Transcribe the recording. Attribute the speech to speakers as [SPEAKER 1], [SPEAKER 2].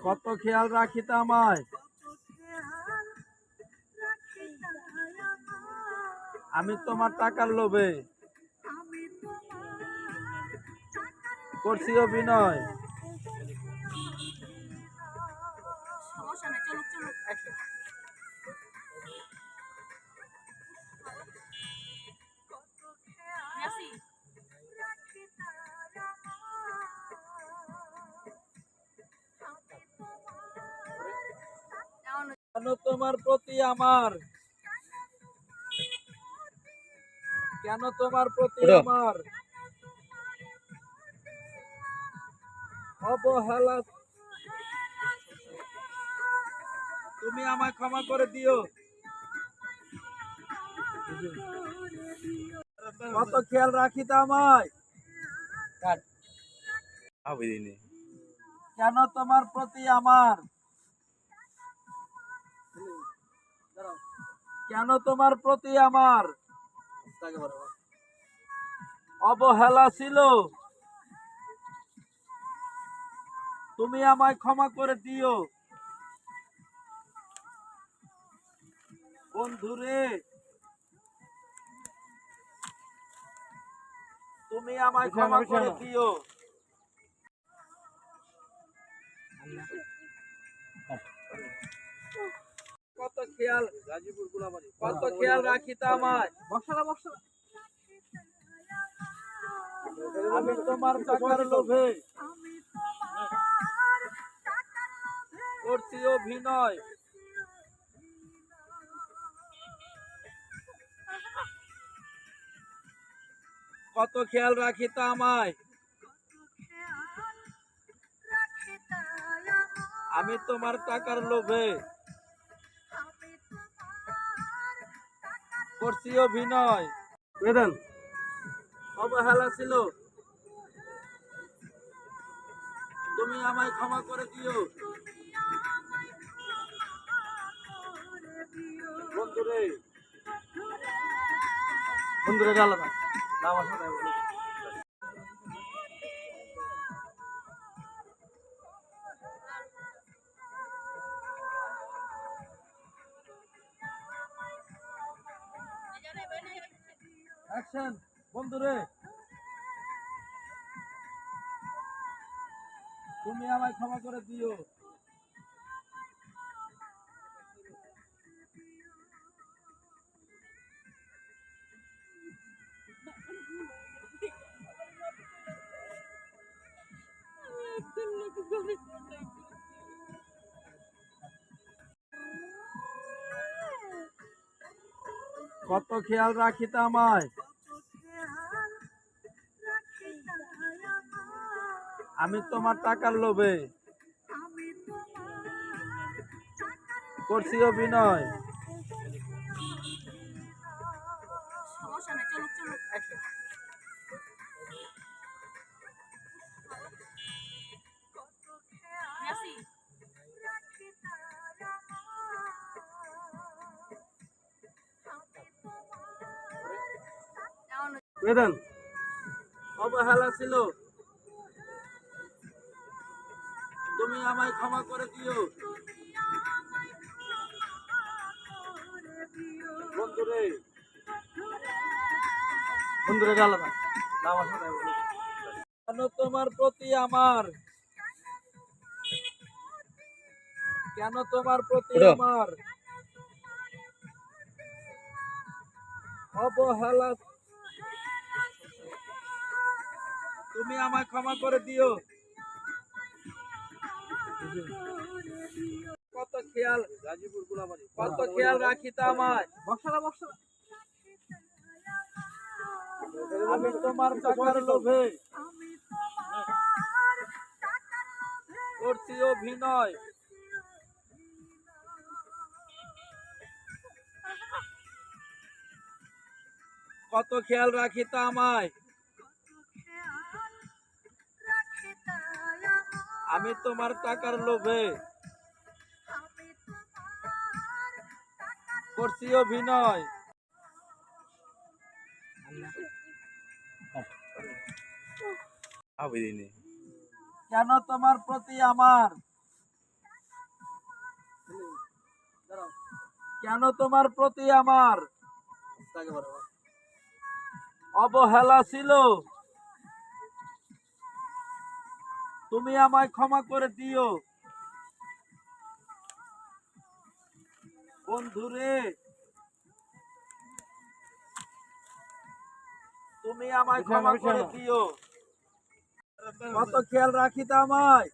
[SPEAKER 1] কত খেয়াল রাখিত আমায়, আমি তোমার টাকার লোভে করছি অভিনয়। কেন তোমার প্রতি আমার, কেন তোমার প্রতি আমার অবহেলা, তুমি আমায় ক্ষমা করে দিও। কত খেয়াল রাখিত আমায়, কেন তোমার প্রতি আমার, কেন তোমার প্রতি আমার অবহেলা ছিল, তুমি আমায় ক্ষমা করে দিও। বন্ধুরে, তুমি আমায় ক্ষমা করে দিও। কত খেয়াল, গাজীপুর গুলাবাড়ি, কত খেয়াল রাখিত আমায়, আমি তোমার টাকার লোভে করছি অভিনয়। কত খেয়াল রাখিত আমায়, আমি তোমার টাকার লোভে করছি অভিনয়। বেদন অবহেলা ছিল, তুমি আমায় ক্ষমা করে দিও। বন্ধুরে, বন্ধুরে গেল না আমার সাথে অ্যাকশন। বন্ধুরে, তুমি আমায় ক্ষমা করে দিও। কত খেয়াল রাখিত আমায়, আমি তোমার টাকার লোভে করছি অভিনয়। বেদন অবহেলা ছিল, তুমি আমায় ক্ষমা করে দিও। বন্ধুরে, বন্ধুরে গেল না আমার সাথে কেন তোমার প্রতি আমার, কেন তোমার প্রতি আমার অবহেলা, তুমি আমায় ক্ষমা করে দিও। কত খেয়াল, গাজীপুর গুলাবাড়ি, কত খেয়াল রাখিত আমায়, আমি তোমার টাকার লোভে করছি অভিনয়। কত খেয়াল রাখিত আমায়, আমি তোমার টাকার লোভে করছি অভিনয়। কেন তোমার প্রতি আমার কেন তোমার প্রতি আমার অবহেলা ছিল? তুমি আমায় ক্ষমা করে দিও বন্ধুরে, তুমি আমায় ক্ষমা করে দিও। কত খেয়াল রাখিতে আমায়।